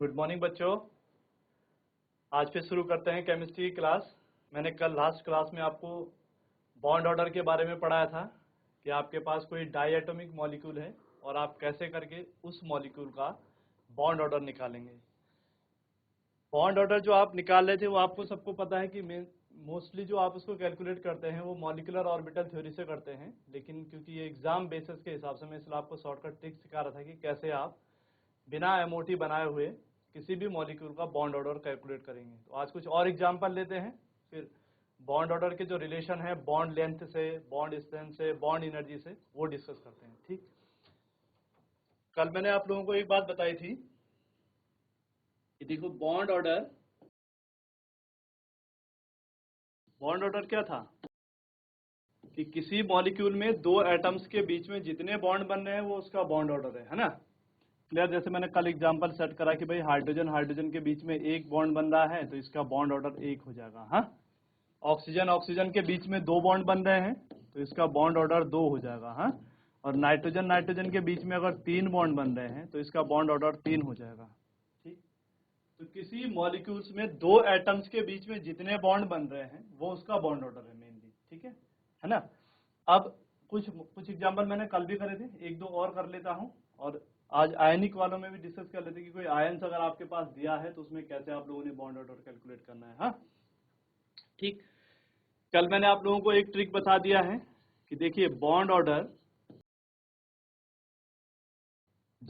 Good morning बच्चों। आज फिर शुरू करते हैं केमिस्ट्री की क्लास। मैंने कल लास्ट क्लास में आपको बॉन्ड ऑर्डर के बारे में पढ़ाया था कि आपके पास कोई डाई एटॉमिक मॉलिक्यूल है और आप कैसे करके उस मॉलिक्यूल का बॉन्ड ऑर्डर निकालेंगे। बॉन्ड ऑर्डर जो आप निकाल रहे थे वो आपको सबको पता है कि मोस्टली जो आप उसको कैलकुलेट करते हैं वो मॉलिक्यूलर ऑर्बिटल थ्योरी से करते हैं, लेकिन क्योंकि ये एग्जाम बेसिस के हिसाब से मैं इसलिए आपको शॉर्टकट ट्रिक सिखा रहा था कि कैसे आप बिना एमओटी बनाए हुए किसी भी मॉलिक्यूल का बॉन्ड ऑर्डर कैलकुलेट करेंगे। तो आज कुछ और एग्जांपल लेते हैं, फिर बॉन्ड ऑर्डर के जो रिलेशन है बॉन्ड लेंथ से, बॉन्ड स्ट्रेंथ से, बॉन्ड एनर्जी से, वो डिस्कस करते हैं। ठीक, कल मैंने आप लोगों को एक बात बताई थी कि देखो बॉन्ड ऑर्डर क्या था कि किसी मॉलिक्यूल में दो एटम्स के बीच में जितने बॉन्ड बन रहे हैं वो उसका बॉन्ड ऑर्डर है ना। क्लियर? जैसे मैंने कल एग्जांपल सेट करा कि भाई हाइड्रोजन हाइड्रोजन के बीच में एक बॉन्ड बन रहा है तो इसका बॉन्ड ऑर्डर एक हो जाएगा। हाँ, ऑक्सीजन ऑक्सीजन के बीच में दो बॉन्ड बन रहे हैं तो इसका बॉन्ड ऑर्डर दो हो जाएगा। हाँ, और नाइट्रोजन नाइट्रोजन के बीच में अगर तीन बॉन्ड बन रहे हैं तो इसका बॉन्ड ऑर्डर तीन हो जाएगा। ठीक, तो किसी मॉलिक्यूल्स में दो एटम्स के बीच में जितने बॉन्ड बन रहे हैं वो उसका बॉन्ड ऑर्डर है मेनली। ठीक है ना। अब कुछ कुछ एग्जांपल मैंने कल भी करे थे, एक दो और कर लेता हूं और आज आयनिक वालों में भी डिस्कस कर लेते हैं कि कोई आयन्स अगर आपके पास दिया है तो उसमें कैसे आप लोगों ने बॉन्ड ऑर्डर कैलकुलेट करना है। हाँ, ठीक, कल मैंने आप लोगों को एक ट्रिक बता दिया है कि देखिए बॉन्ड ऑर्डर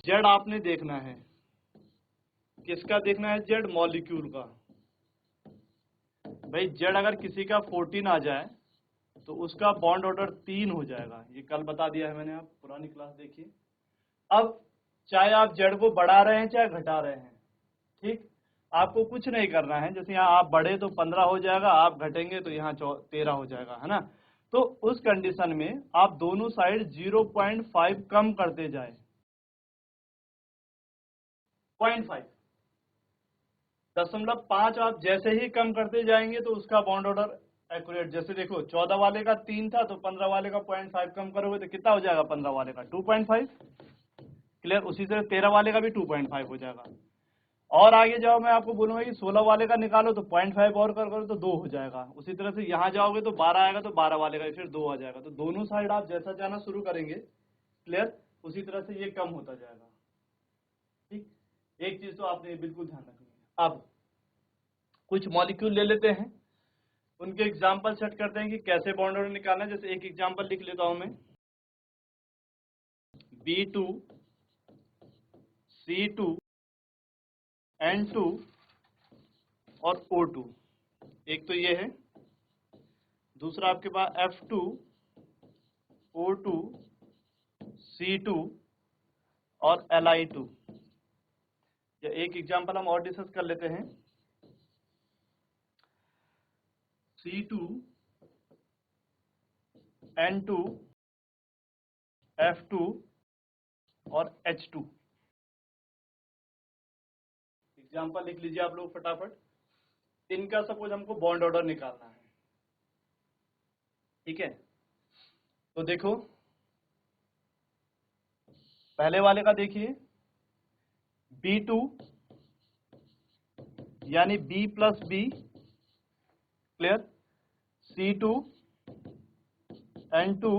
जेड आपने देखना है। किसका देखना है? जेड मॉलिक्यूल का। भाई जेड अगर किसी का 14 आ जाए तो उसका बॉन्ड ऑर्डर 3 हो जाएगा। ये कल बता दिया है मैंने, आप पुरानी क्लास देखिए। अब चाहे आप जेड को बढ़ा रहे हैं चाहे घटा रहे हैं, ठीक, आपको कुछ नहीं करना है। जैसे यहाँ आप बढ़े तो 15 हो जाएगा, आप घटेंगे तो यहाँ 13 हो जाएगा, है ना। तो उस कंडीशन में आप दोनों साइड 0.5 कम करते जाए। 0.5 0.5 आप जैसे ही कम करते जाएंगे तो उसका बॉन्ड ऑर्डर एक्यूरेट। जैसे देखो 14 वाले का 3 था तो 15 वाले का 0.5 कम करोगे तो कितना हो जाएगा? 15 वाले का 2.5। क्लियर? उसी से 13 वाले का भी 2.5 हो जाएगा। और आगे जाओ, मैं आपको बोलूंगा कि 16 वाले का निकालो तो 0.5 और कर करो तो 2 हो जाएगा। उसी तरह से यहाँ जाओगे तो 12 आएगा तो 12 वाले का फिर 2 आ जाएगा। तो दोनों साइड आप जैसा जाना शुरू करेंगे, क्लियर, उसी तरह से ये कम होता जाएगा। ठीक, एक चीज तो आपने बिल्कुल ध्यान रखनी है। अब कुछ मॉलिक्यूल ले लेते हैं, उनके एग्जाम्पल सेट करते हैं कि कैसे बॉन्ड ऑर्डर निकालना है। जैसे एक एग्जाम्पल लिख लेता हूं मैं, B2 C2 N2 और O2। एक तो ये है, दूसरा आपके पास F2 O2 C2 और Li2। या एक एग्जांपल हम और डिस्कस कर लेते हैं, C2 N2 F2 और H2। एग्जांपल लिख लीजिए आप लोग फटाफट। इनका सपोज हमको बॉन्ड ऑर्डर निकालना है। ठीक है, तो देखो पहले वाले का देखिए, B2 यानी B plus B, clear, C2 N2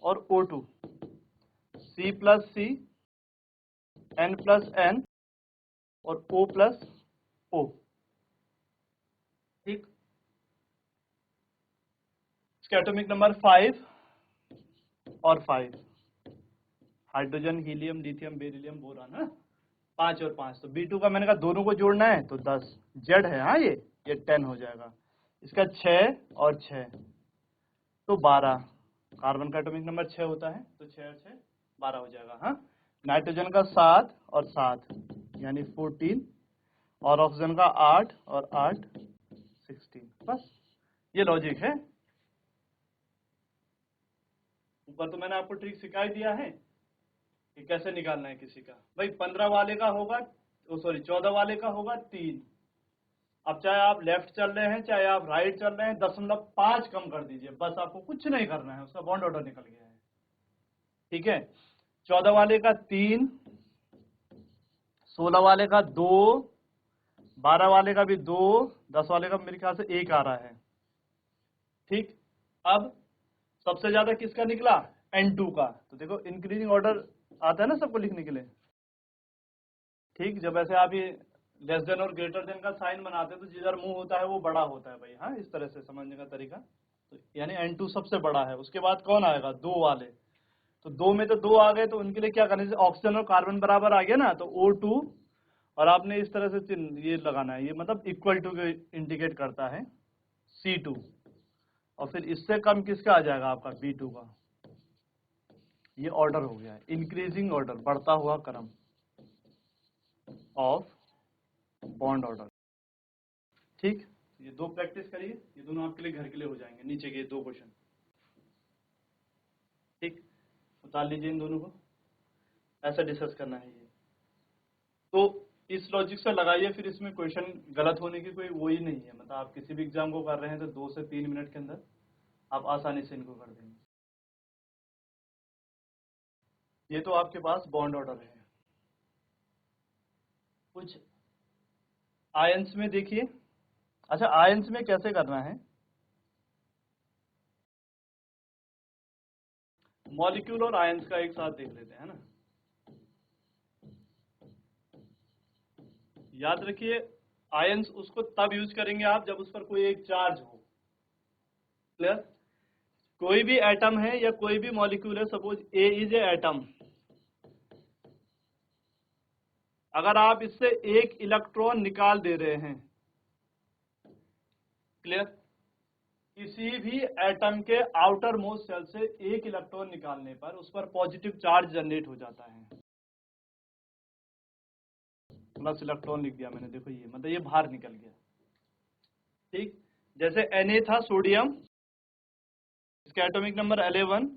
और O2, C plus C N plus N और O प्लस O। ठीक, इसका एटॉमिक नंबर 5 और 5, hydrogen helium lithium beryllium boron, है 5 और 5। तो B2 का मैंने कहा दोनों को जोड़ना है तो 10, जेड है। हाँ, ये 10 हो जाएगा। इसका 6 और 6 तो 12, कार्बन का एटॉमिक नंबर 6 होता है तो 6 और 6 12 हो जाएगा। हाँ, नाइट्रोजन का 7 और 7 यानी 14 और ऑक्सीजन का 8 और 8 16। बस ये लॉजिक है। ऊपर तो मैंने आपको ट्रिक सिखा ही दिया है कि कैसे निकालना है किसी का। भाई 15 वाले का होगा, सॉरी 14 वाले का होगा 3। अब चाहे आप लेफ्ट चल रहे हैं चाहे आप राइट चल रहे हैं, 0.5 कम कर दीजिए, बस आपको कुछ नहीं करना है, उसका बॉन्ड ऑर्डर निकल गया है। ठीक है, 14 वाले का 3 16 वाले का 2, 12 वाले का भी 2, 10 वाले का मेरे ख्याल से 1 आ रहा है। ठीक, अब सबसे ज्यादा किसका निकला? N2 का। तो देखो इंक्रीजिंग ऑर्डर आता है ना सबको लिखने के लिए। ठीक, जब ऐसे आप ये लेस देन और ग्रेटर देन का साइन बनाते हैं तो जिधर मुंह होता है वो बड़ा होता है भाई। हाँ, इस तरह से समझने का तरीका। तो यानी N2 सबसे बड़ा है। उसके बाद कौन आएगा? 2 वाले। तो 2 में तो 2 आ गए, तो उनके लिए क्या करना है? ऑक्सीजन और कार्बन बराबर आ गया ना, तो O2, और आपने इस तरह से चिन्ह ये लगाना है, ये मतलब इक्वल टू के इंडिकेट करता है C2, और फिर इससे कम किसका आ जाएगा? आपका B2 का। ये ऑर्डर हो गया है, इंक्रीजिंग ऑर्डर, बढ़ता हुआ क्रम ऑफ बॉन्ड ऑर्डर। ठीक, ये 2 प्रैक्टिस करिए, ये दोनों आपके लिए घर के लिए हो जाएंगे, नीचे के 2 क्वेश्चन। ठीक, उतार लीजिए इन दोनों को, ऐसा डिस्कस करना है ये। तो इस लॉजिक से लगाइए, फिर इसमें क्वेश्चन गलत होने की कोई वो ही नहीं है। मतलब आप किसी भी एग्जाम को कर रहे हैं तो 2 से 3 मिनट के अंदर आप आसानी से इनको कर देंगे। ये तो आपके पास बॉन्ड ऑर्डर है। कुछ आयंस में देखिए। अच्छा, आयंस में कैसे करना है? मॉलिक्यूल और आयंस का एक साथ देख लेते हैं ना। याद रखिए, आयंस उसको तब यूज करेंगे आप जब उस पर कोई एक चार्ज हो। क्लियर? कोई भी एटम है या कोई भी मॉलिक्यूल है, suppose A is a atom, अगर आप इससे एक इलेक्ट्रॉन निकाल दे रहे हैं, क्लियर, किसी भी एटम के आउटर मोस्ट शेल से एक इलेक्ट्रॉन निकालने पर उस पर पॉजिटिव चार्ज जनरेट हो जाता है। प्लस इलेक्ट्रॉन लिख दिया मैंने, देखो ये मतलब ये बाहर निकल गया। ठीक, जैसे Na था सोडियम, इसका एटॉमिक नंबर 11,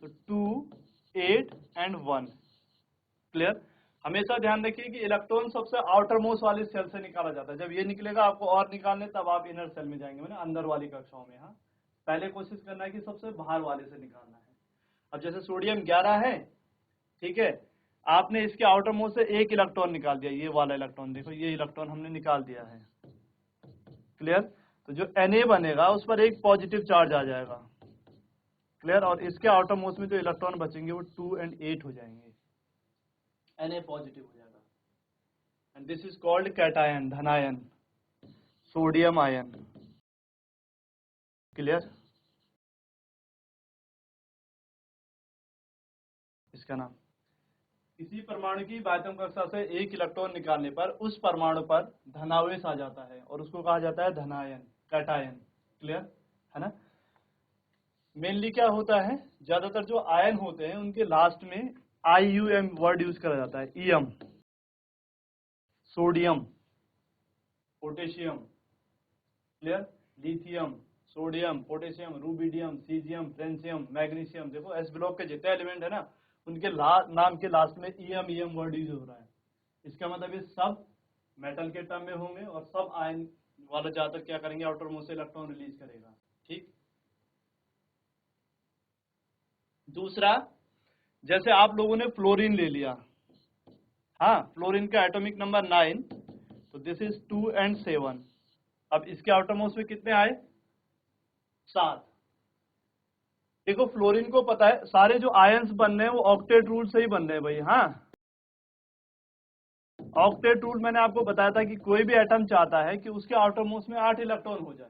तो 2, 8 एंड 1। क्लियर? हमेशा ध्यान रखिए कि इलेक्ट्रॉन सबसे आउटर मोस्ट वाली सेल से निकाला जाता है। जब ये निकलेगा आपको और निकालने, तब आप इनर सेल में जाएंगे, मैंने अंदर वाली कक्षाओं में। हाँ, पहले कोशिश करना है कि सबसे बाहर वाले से निकालना है। अब जैसे सोडियम 11 है, ठीक है, आपने इसके आउटर मोस्ट से एक इलेक्ट्रॉन निकाल दिया, ये वाला इलेक्ट्रॉन, देखो ये इलेक्ट्रॉन हमने निकाल दिया है। क्लियर? तो जो Na बनेगा उस पर एक पॉजिटिव चार्ज आ जाएगा। क्लियर? और इसके आउटर मोस्ट में जो इलेक्ट्रॉन बचेंगे वो 2 और 8 हो जाएंगे, Na पॉजिटिव हो जाएगा। And this is called cation, धनायन, सोडियम आयन। क्लियर? इसका नाम, किसी परमाणु की बाध्यम कक्षा से एक इलेक्ट्रॉन निकालने पर उस परमाणु पर धनावेश आ जाता है और उसको कहा जाता है धनायन, कैटायन। क्लियर है ना? मेनली क्या होता है, ज्यादातर जो आयन होते हैं उनके लास्ट में IUM वर्ड यूज करा जाता है। EM, sodium, potassium, clear, lithium, sodium, potassium, rubidium, caesium, francium, magnesium. देखो एस ब्लॉक के जितने एलिमेंट है ना, उनके नाम के लास्ट में ईएम वर्ड यूज हो रहा है। इसका मतलब ये सब मेटल के टर्म में होंगे और सब आयन वाला ज्यादातर क्या करेंगे, आउटर मोस्ट से इलेक्ट्रॉन रिलीज करेगा। ठीक, दूसरा, जैसे आप लोगों ने फ्लोरीन ले लिया, हाँ, फ्लोरीन का एटॉमिक नंबर 9, तो दिस इज 2 और 7। अब इसके आउटर मोस्ट में कितने आए? 7। देखो फ्लोरीन को पता है सारे जो आयंस बन रहे हैं वो ऑक्टेट रूल से ही बन रहे हैं भाई। हाँ, ऑक्टेट रूल मैंने आपको बताया था कि कोई भी एटम चाहता है कि उसके आउटर मोस्ट में 8 इलेक्ट्रॉन हो जाए।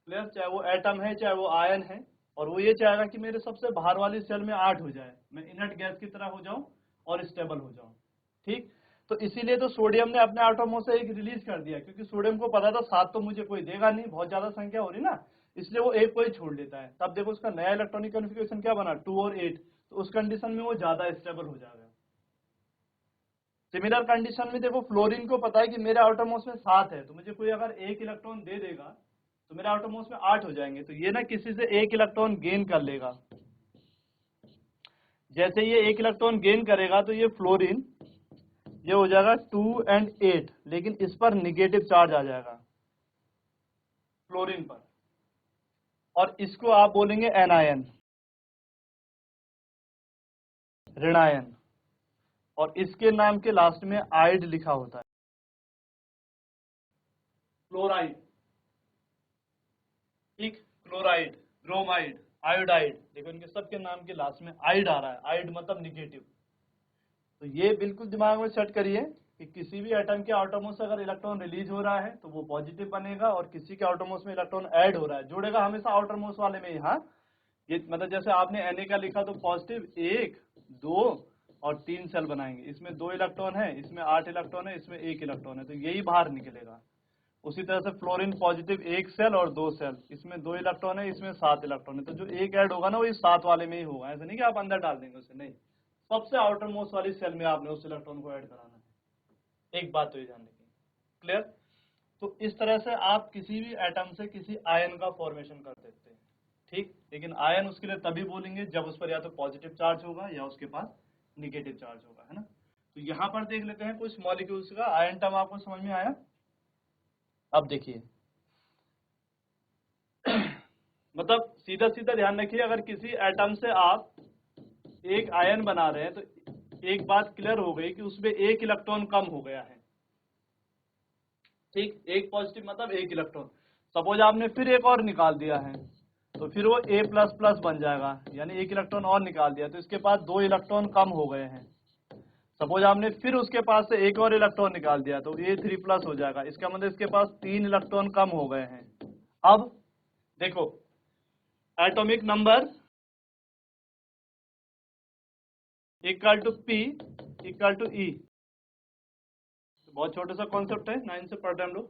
क्लियर? चाहे वो एटम है चाहे वो आयन है, और वो ये चाहेगा कि मेरे सबसे बाहर वाली सेल में 8 हो जाए, मैं इनर्ट गैस की तरह हो जाऊं और स्टेबल हो जाऊं। ठीक, तो इसीलिए तो सोडियम ने अपने आउटर मोस्ट से एक रिलीज कर दिया, क्योंकि सोडियम को पता था 7 तो मुझे कोई देगा नहीं, बहुत ज्यादा संख्या हो रही ना, इसलिए वो एक को ही छोड़ देता है। तब देखो उसका नया इलेक्ट्रॉनिक कॉन्फ़िगरेशन क्या बना, 2 और 8। तो उस कंडीशन में वो ज्यादा स्टेबल हो जाएगा। सिमिलर कंडीशन में देखो फ्लोरीन को पता है कि मेरे आउटर मोस्ट में 7 है, तो मुझे कोई अगर एक इलेक्ट्रॉन दे देगा तो मेरे आउटर मोस्ट में 8 हो जाएंगे। तो ये ना किसी से एक इलेक्ट्रॉन गेन कर लेगा। जैसे ये एक इलेक्ट्रॉन गेन करेगा तो ये फ्लोरीन, ये हो जाएगा 2 और 8, लेकिन इस पर निगेटिव चार्ज आ जाएगा फ्लोरीन पर, और इसको आप बोलेंगे एनायन, ऋणायन। और इसके नाम के लास्ट में आइड लिखा होता है। क्लोराइड, ठीक, क्लोराइड, ब्रोमाइड, आयोडाइड, देखो इनके सबके नाम के लास्ट में आइड आ रहा है। आइड मतलब निगेटिव। तो ये बिल्कुल दिमाग में सेट करिए कि किसी भी एटम के आउटरमोस्ट से अगर इलेक्ट्रॉन रिलीज हो रहा है तो वो पॉजिटिव बनेगा, और किसी के आउटरमोस्ट में इलेक्ट्रॉन ऐड हो रहा है, जुड़ेगा हमेशा आउटरमोस्ट वाले में ही। हाँ, ये मतलब जैसे आपने Na का लिखा तो पॉजिटिव 1, 2 और 3 सेल बनाएंगे। इसमें 2 इलेक्ट्रॉन है, इसमें 8 इलेक्ट्रॉन है, इसमें 1 इलेक्ट्रॉन है, तो यही बाहर निकलेगा। उसी तरह से फ्लोरीन पॉजिटिव 1 सेल और 2 सेल, इसमें 2 इलेक्ट्रॉन है, इसमें 7 इलेक्ट्रॉन है, तो जो एक ऐड होगा ना वो इस 7 वाले में ही होगा। ऐसा नहीं कि आप अंदर डाल देंगे उसे, नहीं, सबसे आउटर मोस्ट वाली सेल में आपने उस इलेक्ट्रॉन को ऐड कराना है। एक बात तो ये ध्यान रखिए, क्लियर। तो इस तरह से आप किसी भी एटम से किसी आयन का फॉर्मेशन कर सकते हैं, ठीक। लेकिन आयन उसके लिए तभी बोलेंगे जब उस पर या तो पॉजिटिव चार्ज होगा या उसके पास निगेटिव चार्ज होगा, है ना। तो यहाँ पर देख लेते हैं कुछ मॉलिक्यूल्स का। आयन टर्म आपको समझ में आया। अब देखिए मतलब सीधा सीधा ध्यान रखिए, अगर किसी एटम से आप एक आयन बना रहे हैं तो एक बात क्लियर हो गई कि उसमें एक इलेक्ट्रॉन कम हो गया है, ठीक। एक पॉजिटिव मतलब एक इलेक्ट्रॉन। सपोज आपने फिर एक और निकाल दिया है तो फिर वो A++ बन जाएगा, यानी एक इलेक्ट्रॉन और निकाल दिया तो इसके पास 2 इलेक्ट्रॉन कम हो गए हैं। सपोज आपने फिर उसके पास से एक और इलेक्ट्रॉन निकाल दिया तो A3+ हो जाएगा, इसका मतलब इसके पास 3 इलेक्ट्रॉन कम हो गए हैं। अब देखो atomic number equal to P equal to E, बहुत छोटा सा कॉन्सेप्ट है, 9 से पढ़ रहे हम लोग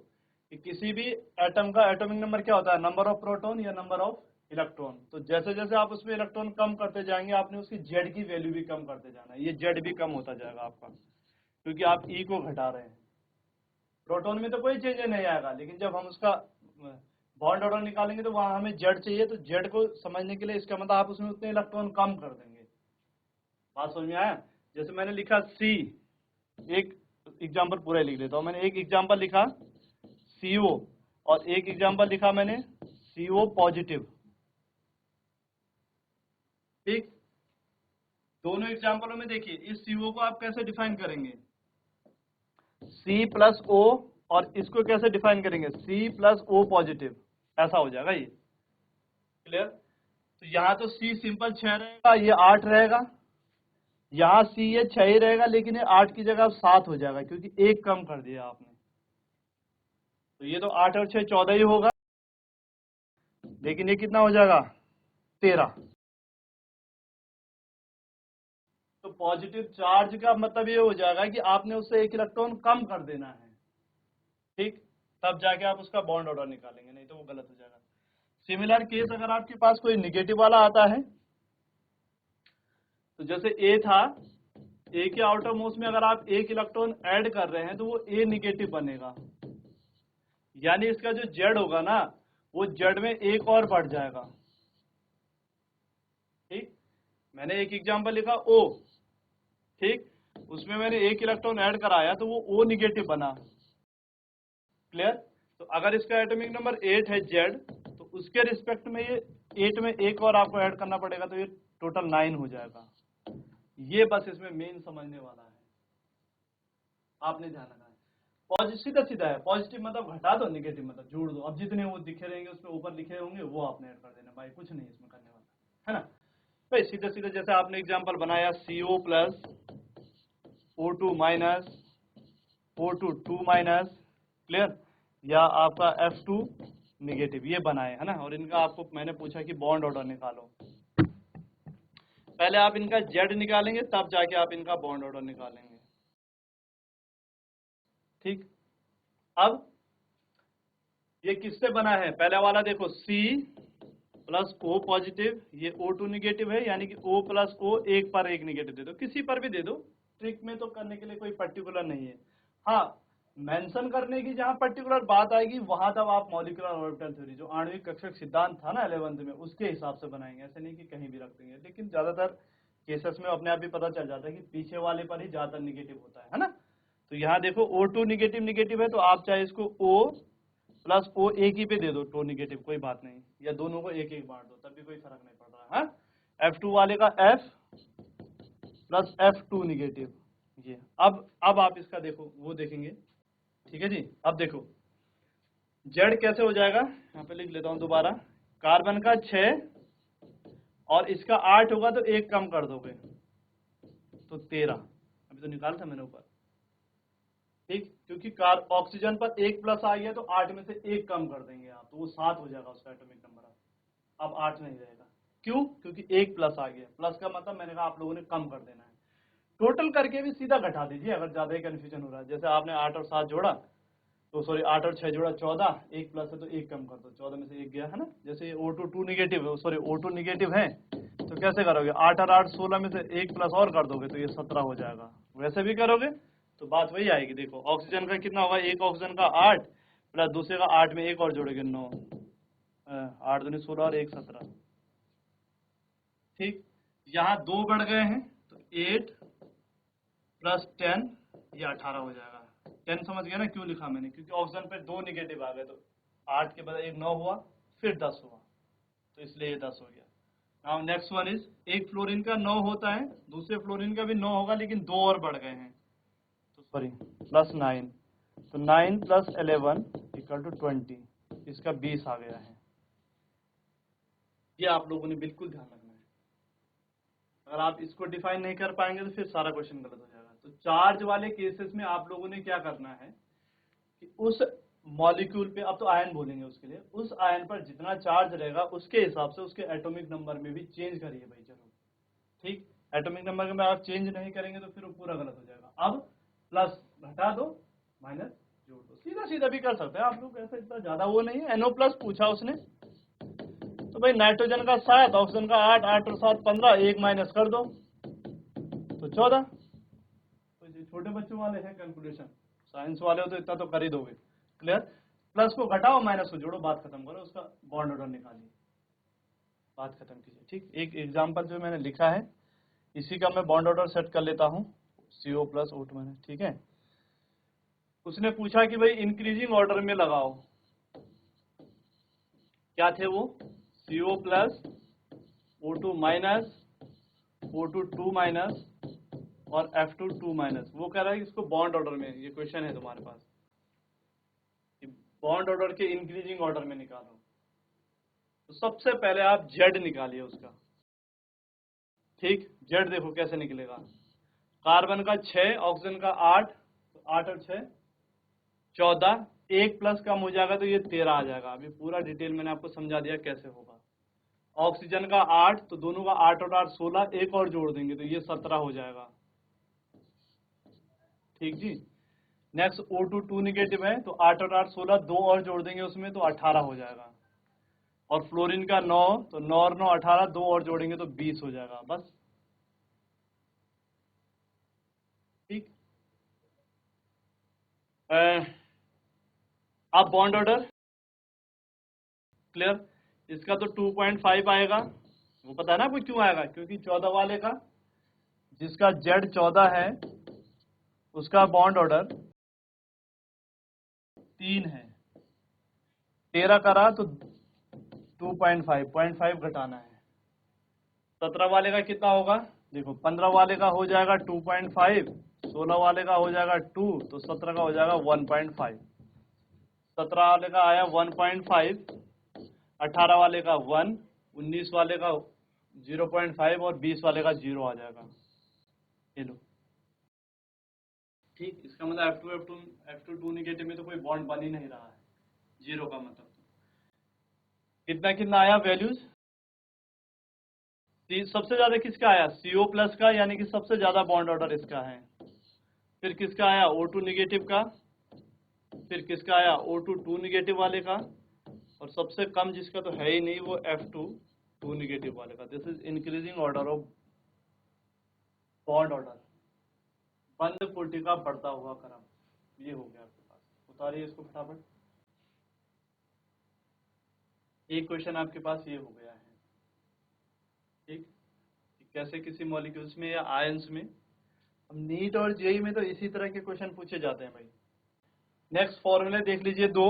कि किसी भी एटम का एटॉमिक नंबर क्या होता है, नंबर ऑफ प्रोटॉन या नंबर ऑफ इलेक्ट्रॉन। तो जैसे जैसे आप उसमें इलेक्ट्रॉन कम करते जाएंगे आपने उसकी जेड की वैल्यू भी कम करते जाना है। ये जेड भी कम होता जाएगा आपका, क्योंकि आप ई को घटा रहे हैं। प्रोटॉन में तो कोई चेंज नहीं आएगा, लेकिन जब हम उसका बॉन्ड ऑर्डर निकालेंगे तो वहां हमें जेड चाहिए, तो जेड को समझने के लिए इसका मतलब आप उसमें उतने इलेक्ट्रॉन कम कर देंगे। बात समझ में आया। जैसे मैंने लिखा सी, एक एग्जाम्पल पूरा लिख देता हूं। मैंने एक एग्जाम्पल लिखा CO और एक एग्जाम्पल लिखा मैंने CO पॉजिटिव, ठीक। दोनों एग्जाम्पलों में देखिए इस CO को आप कैसे डिफाइन करेंगे, C+O, और इसको कैसे डिफाइन करेंगे, C+O पॉजिटिव, ऐसा हो जाएगा ये, क्लियर। तो यहाँ तो C सिंपल 6 रहेगा, ये 8 रहेगा, यहाँ C ये 6 ही रहेगा, लेकिन ये 8 की जगह 7 हो जाएगा क्योंकि एक कम कर दिया आपने। तो ये तो 8 और 6 14 ही होगा, लेकिन ये कितना हो जाएगा 13। तो पॉजिटिव चार्ज का मतलब ये हो जाएगा कि आपने उससे एक इलेक्ट्रॉन कम कर देना है, ठीक। तब जाके आप उसका बॉन्ड ऑर्डर निकालेंगे, नहीं तो वो गलत हो जाएगा। सिमिलर केस अगर आपके पास कोई निगेटिव वाला आता है, तो जैसे A था, A के आउटर मोस्ट में अगर आप एक इलेक्ट्रॉन ऐड कर रहे हैं तो वो A निगेटिव बनेगा, यानी इसका जो Z होगा ना वो Z में एक और बढ़ जाएगा, ठीक। मैंने एक एग्जांपल लिखा O, ठीक, उसमें मैंने एक इलेक्ट्रॉन ऐड कराया तो वो O निगेटिव बना, क्लियर। तो अगर इसका एटॉमिक नंबर 8 है Z, तो उसके रिस्पेक्ट में ये 8 में एक और आपको ऐड करना पड़ेगा, तो ये टोटल 9 हो जाएगा। ये बस इसमें मेन समझने वाला है, आपने ध्यान रखना है। पॉजिटिव सीधा सीधा है, पॉजिटिव मतलब घटा दो, निगेटिव मतलब जोड़ दो। अब जितने वो दिखे रहेंगे उसमें ऊपर लिखे होंगे वो आपने ऐड कर देना, भाई कुछ नहीं इसमें करने वाला, है ना। भाई सीधा सीधा जैसे आपने एग्जांपल बनाया CO plus O2 minus O2 2 minus, clear, या आपका F2 निगेटिव, ये बनाए, है ना। और इनका आपको मैंने पूछा कि बॉन्ड ऑर्डर निकालो, पहले आप इनका Z निकालेंगे तब जाके आप इनका बॉन्ड ऑर्डर निकालेंगे, ठीक। अब ये किससे बना है, पहले वाला देखो C+O पॉजिटिव, ये O2 निगेटिव है, यानी कि O+O एक पर एक निगेटिव दे दो, किसी पर भी दे दो, ट्रिक में तो करने के लिए कोई पर्टिकुलर नहीं है। हाँ, मेंशन करने की जहां पर्टिकुलर बात आएगी वहां तब आप मॉलिक्यूलर ऑर्बिटल थ्योरी जो आणविक कक्षक सिद्धांत था ना 11th में, उसके हिसाब से बनाएंगे, ऐसे नहीं कि कहीं भी रख देंगे। लेकिन ज्यादातर केसेस में अपने आप ही पता चल जाता है कि पीछे वाले पर ही ज्यादातर निगेटिव होता है ना। तो यहाँ देखो O2 निगेटिव निगेटिव है, तो आप चाहे इसको O+O एक ही पे दे दो, टो निगेटिव, कोई बात नहीं, या दोनों को एक एक बांट दो, तब भी कोई फर्क नहीं पड़ रहा है। F2 वाले का F+F2 निगेटिव, ये अब आप इसका देखो, वो देखेंगे, ठीक है जी। अब देखो जेड कैसे हो जाएगा, यहाँ पे लिख लेता हूँ दोबारा। कार्बन का 6 और इसका 8 होगा तो 1 कम कर दोगे तो 13, अभी तो निकाला था मैंने ऊपर, ठीक, क्योंकि ऑक्सीजन पर 1 प्लस आ गया तो 8 में से 1 कम कर देंगे आप, तो वो 7 हो जाएगा उसका एटॉमिक नंबर। अब 8 नहीं रहेगा, क्यों? क्योंकि 1 प्लस आ गया, प्लस का मतलब मैंने कहा आप लोगों ने कम कर देना है। टोटल करके भी सीधा घटा दीजिए अगर ज्यादा ही कंफ्यूजन हो रहा है। जैसे आपने 8 और 7 जोड़ा, तो सॉरी 8 और 6 जोड़ा 14, 1 प्लस है तो 1 कम कर दो, 14 में से 1 गया है ना। जैसे O2 2 निगेटिव है, सॉरी O2 निगेटिव है, तो कैसे करोगे, 8 और 8 16 में से 1 प्लस और कर दोगे तो ये 17 हो जाएगा। वैसे भी करोगे तो बात वही आएगी। देखो ऑक्सीजन का कितना होगा, एक ऑक्सीजन का 8 प्लस दूसरे का 8 में 1 और जोड़ोगे 9, 8 दूनी 16 और 1 17, ठीक। यहाँ 2 बढ़ गए हैं तो 8 प्लस 10 ये 18 हो जाएगा। 10 समझ गया ना क्यों लिखा मैंने, क्योंकि ऑक्सीजन पे 2 निगेटिव आ गए, तो 8 के बाद 1 9 हुआ, फिर 10 हुआ, तो इसलिए ये 10 हो गया। नाउ नेक्स्ट वन इज, एक फ्लोरीन का 9 होता है, दूसरे फ्लोरीन का भी 9 होगा, लेकिन 2 और बढ़ गए हैं, तो सॉरी प्लस 9, तो 9 प्लस 11 इक्वल टू 20, इसका 20 आ गया है। ये आप लोगों ने बिल्कुल ध्यान रखना है। अगर आप इसको डिफाइन नहीं कर पाएंगे तो फिर सारा क्वेश्चन गलत हो जाएगा। तो चार्ज वाले केसेस में आप लोगों ने क्या करना है कि उस मॉलिक्यूल पे, अब तो आयन बोलेंगे उसके लिए, उस आयन पर जितना चार्ज रहेगा उसके हिसाब से उसके एटॉमिक नंबर में भी चेंज करिए भाई जरूर, ठीक। एटॉमिक नंबर में आप चेंज नहीं करेंगे तो फिर वो पूरा गलत हो जाएगा। अब प्लस घटा दो, माइनस जोड़ दो, सीधा सीधा भी कर सकते हैं आप लोग, ऐसा इतना ज्यादा वो नहीं है। NO प्लस पूछा उसने, तो भाई नाइट्रोजन का 7, ऑक्सीजन का 8, 8 और 7 15, 1 माइनस कर दो तो 14। तो ये छोटे बच्चों वाले हैं कैलकुलेशन, साइंस वाले हो तो इतना तो कर ही दोगे। क्लियर? प्लस को घटाओ, माइनस को जोड़ो, बात खत्म करो, उसका बॉन्ड ऑर्डर निकालिए, बात खत्म कीजिए, ठीक। एक एग्जांपल जो मैंने लिखा है इसी का मैं बॉन्ड ऑर्डर सेट कर लेता हूँ, CO प्लस O2 मैंने, ठीक है। उसने पूछा कि भाई इंक्रीजिंग ऑर्डर में लगाओ, क्या थे वो, CO plus O2 minus, O2 2 minus और F2 2 माइनस। वो कह रहा है कि इसको बॉन्ड ऑर्डर में, ये क्वेश्चन है तुम्हारे पास, बॉन्ड ऑर्डर के इंक्रीजिंग ऑर्डर में निकालो। तो सबसे पहले आप जेड निकालिए उसका, ठीक। जेड देखो कैसे निकलेगा, कार्बन का 6, ऑक्सीजन का 8, तो 8 और 6 14, 1 प्लस कम हो जाएगा तो ये 13 आ जाएगा। अभी पूरा डिटेल मैंने आपको समझा दिया कैसे होगा। ऑक्सीजन का 8, तो दोनों का 8 और 8 16, 1 और जोड़ देंगे तो ये 17 हो जाएगा, ठीक जी। नेक्स्ट O2 2 निगेटिव है, तो 8 और 8 16, 2 और जोड़ देंगे उसमें तो 18 हो जाएगा। और फ्लोरीन का 9, तो 9 और 9 18, 2 और जोड़ेंगे तो 20 हो जाएगा, बस, ठीक। अब बॉन्ड ऑर्डर क्लियर, इसका तो 2.5 आएगा, वो पता है ना आपको क्यों आएगा, क्योंकि 14 वाले का, जिसका जेड 14 है उसका बॉन्ड ऑर्डर 3 है, 13 करा तो 2.5, 0.5 घटाना है। 17 वाले का कितना होगा, देखो 15 वाले का हो जाएगा 2.5, 16 वाले का हो जाएगा 2, तो 17 का हो जाएगा 1.5। 17 वाले का आया 1.5, 18 वाले का 1, 19 वाले का 0.5 और 20 वाले का 0 आ जाएगा। ये लो, ठीक। इसका मतलब F2 2 निगेटिव में तो कोई बॉन्ड बन ही नहीं रहा है, 0 का मतलब। कितना कितना आया वैल्यूज, सबसे ज्यादा किसका आया, CO प्लस का, यानी कि सबसे ज्यादा बॉन्ड ऑर्डर इसका है। फिर किसका आया, O2 निगेटिव का। फिर किसका आया, O2 2 निगेटिव वाले का। और सबसे कम जिसका तो है ही नहीं, वो F2 2 निगेटिव वाले का। This is increasing order of bond order, बंद कोटि का बढ़ता हुआ क्रम। ये हो गया आपके पास, उतारिए इसको फटाफट। एक क्वेश्चन आपके पास ये हो गया है, ठीक। कैसे किसी मॉलिक्यूल्स में या आयंस में, हम नीट और जेई में तो इसी तरह के क्वेश्चन पूछे जाते हैं भाई। नेक्स्ट फॉर्मूले देख लीजिए, 2,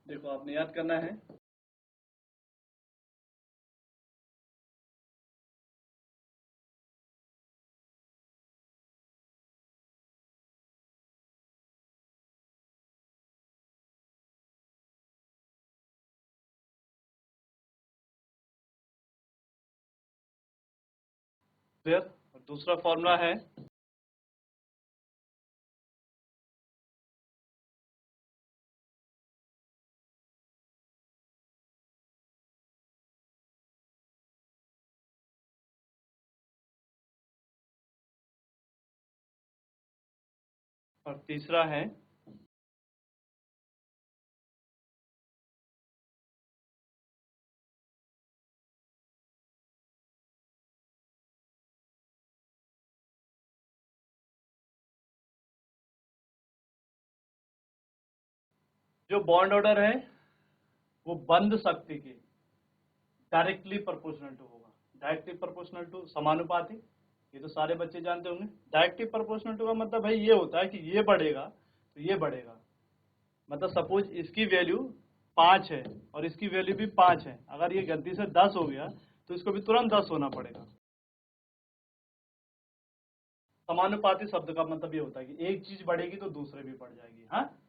देखो आपने याद करना है, क्लियर। और दूसरा फॉर्मूला है, और तीसरा है जो बॉन्ड ऑर्डर है वो बंद शक्ति के डायरेक्टली प्रोपोर्शनल टू होगा। डायरेक्टली प्रोपोर्शनल टू समानुपाती, ये तो सारे बच्चे जानते होंगे। डायरेक्टली प्रोपोर्शनल टू का मतलब भाई ये होता है कि ये बढ़ेगा तो ये बढ़ेगा। मतलब सपोज इसकी वैल्यू 5 है और इसकी वैल्यू भी 5 है, अगर ये गलती से 10 हो गया तो इसको भी तुरंत 10 होना पड़ेगा। समानुपाती शब्द का मतलब ये होता है कि एक चीज बढ़ेगी तो दूसरे भी बढ़ जाएगी। हाँ,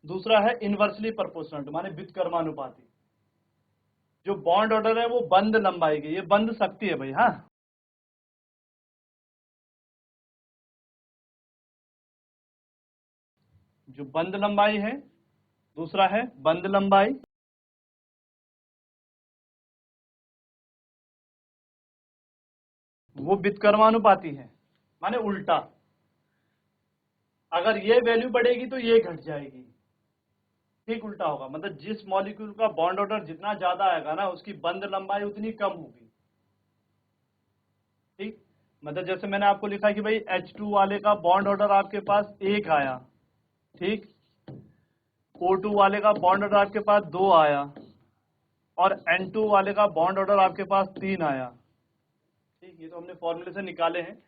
दूसरा है इनवर्सली प्रोपोर्शनल टू, माने व्युत्क्रमानुपाती। जो बॉन्ड ऑर्डर है वो बंद लंबाई की, ये बंद शक्ति है भाई। हाँ, जो बंद लंबाई है, दूसरा है बंद लंबाई, वो व्युत्क्रमानुपाती है, माने उल्टा। अगर ये वैल्यू बढ़ेगी तो ये घट जाएगी, ठीक उल्टा होगा। मतलब जिस मॉलिक्यूल का बॉन्ड ऑर्डर जितना ज्यादा आएगा ना, उसकी बंद लंबाई उतनी कम होगी। ठीक, मतलब जैसे मैंने आपको लिखा कि भाई H2 वाले का बॉन्ड ऑर्डर आपके पास 1 आया, ठीक, O2 वाले का बॉन्ड ऑर्डर आपके पास 2 आया, और N2 वाले का बॉन्ड ऑर्डर आपके पास 3 आया। ठीक, ये तो हमने फॉर्मूले से निकाले हैं।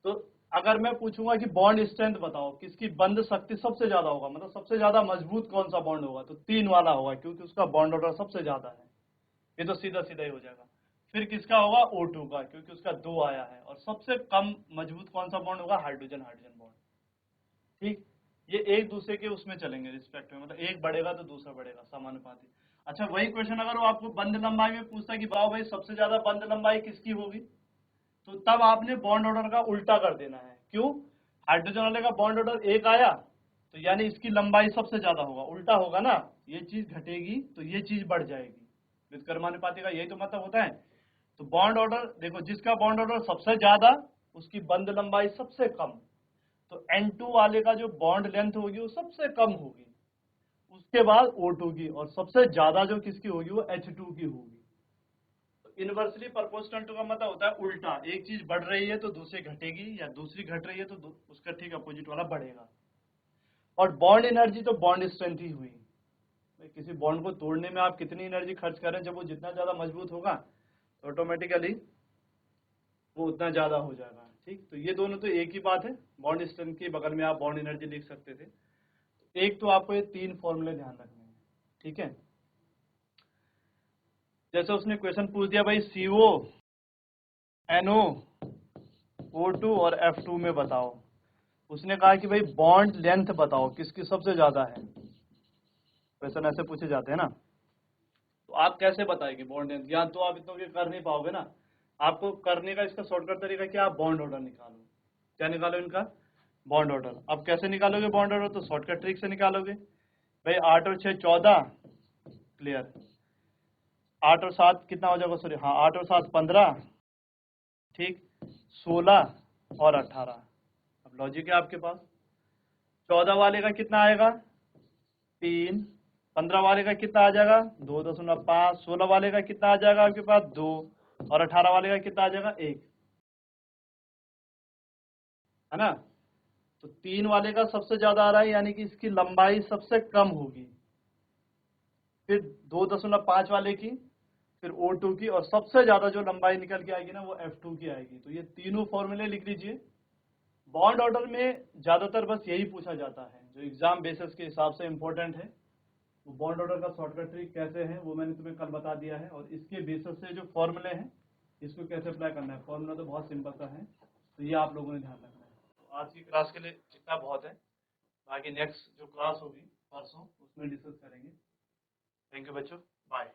तो अगर मैं पूछूंगा कि बॉन्ड स्ट्रेंथ बताओ, किसकी बंद शक्ति सबसे ज्यादा होगा, मतलब सबसे ज्यादा मजबूत कौन सा बॉन्ड होगा, तो 3 वाला होगा, क्योंकि उसका बॉन्ड ऑर्डर सबसे ज्यादा है। ये तो सीधा सीधा ही हो जाएगा। फिर किसका होगा, O2 का, क्योंकि उसका 2 आया है। और सबसे कम मजबूत कौन सा बॉन्ड होगा, हाइड्रोजन हाइड्रोजन बॉन्ड। ठीक, ये एक दूसरे के उसमें चलेंगे रिस्पेक्ट में, मतलब एक बढ़ेगा तो दूसरा बढ़ेगा, समानुपाती। अच्छा, वही क्वेश्चन अगर वो आपको बंद लंबाई में पूछता है कि बताओ भाई सबसे ज्यादा बंद लंबाई किसकी होगी, तो तब आपने बॉन्ड ऑर्डर का उल्टा कर देना है। क्यों, हाइड्रोजन वाले का बॉन्ड ऑर्डर 1 आया तो यानी इसकी लंबाई सबसे ज्यादा होगा, उल्टा होगा ना, ये चीज घटेगी तो ये चीज बढ़ जाएगी। व्युत्क्रमानुपाती का यही तो मतलब होता है। तो बॉन्ड ऑर्डर देखो, जिसका बॉन्ड ऑर्डर सबसे ज्यादा, उसकी बंद लंबाई सबसे कम। तो N2 वाले का जो बॉन्ड लेंथ होगी वो सबसे कम होगी, उसके बाद O2 की, और सबसे ज्यादा जो किसकी होगी वो H2 की होगी। इनवर्सली प्रोपोर्शनल टू का मतलब होता है उल्टा, एक चीज बढ़ रही है तो दूसरी घटेगी, या दूसरी घट रही है तो उसका ठीक अपोजिट वाला बढ़ेगा। और बॉन्ड एनर्जी तो बॉन्ड स्ट्रेंथ ही हुई। किसी बॉन्ड को तोड़ने में आप कितनी एनर्जी खर्च करें, जब वो जितना ज्यादा मजबूत होगा तो ऑटोमेटिकली वो उतना ज्यादा हो जाएगा। ठीक, तो ये दोनों तो एक ही बात है, बॉन्ड स्ट्रेंथ के बगल में आप बॉन्ड एनर्जी लिख सकते थे। एक तो आपको ये 3 फॉर्मूले ध्यान रखने हैं। ठीक है, जैसे उसने क्वेश्चन पूछ दिया भाई CO, NO, O2 और F2 में बताओ, उसने कहा कि भाई बॉन्ड लेंथ बताओ किसकी सबसे ज्यादा है। क्वेश्चन ऐसे पूछे जाते हैं ना, तो आप कैसे बताएंगे बॉन्ड लेंथ, या तो आप इतना के कर नहीं पाओगे ना। आपको करने का इसका शॉर्टकट तरीका क्या, आप बॉन्ड ऑर्डर निकालो। क्या निकालो इनका, बॉन्ड ऑर्डर। अब कैसे निकालोगे बॉन्ड ऑर्डर, तो शॉर्टकट ट्रिक से निकालोगे। भाई 8 और 6 14, क्लियर। 8 और 7 कितना हो जाएगा, सॉरी हाँ 8 और 7 15, ठीक, 16 और 18। अब लॉजिक है आपके पास। 14 वाले का कितना आएगा, 3। 15 वाले का कितना आ जाएगा, 2.5। 16 वाले का कितना आ जाएगा आपके पास, 2। और 18 वाले का कितना आ जाएगा, 1, है ना। तो 3 वाले का सबसे ज्यादा आ रहा है, यानी कि इसकी लंबाई सबसे कम होगी। फिर 2.5 वाले की, फिर O2 की, और सबसे ज्यादा जो लंबाई निकल के आएगी ना वो F2 की आएगी। तो ये तीनों फॉर्मूले लिख लीजिए। बॉन्ड ऑर्डर में ज्यादातर बस यही पूछा जाता है, जो एग्जाम बेसिस के हिसाब से इंपॉर्टेंट है तो बॉन्ड ऑर्डर का शॉर्टकट ट्रिक कैसे है वो मैंने तुम्हें कल बता दिया है, और इसके बेसिस से जो फॉर्मूले हैं इसको कैसे अप्लाई करना है। फॉर्मूला तो बहुत सिंपल सा है, तो ये आप लोगों ने ध्यान रखना है। तो आज की क्लास के लिए इतना बहुत है, बाकी नेक्स्ट जो क्लास होगी परसों उसमें डिस्कस करेंगे। थैंक यू बच्चों, बाय।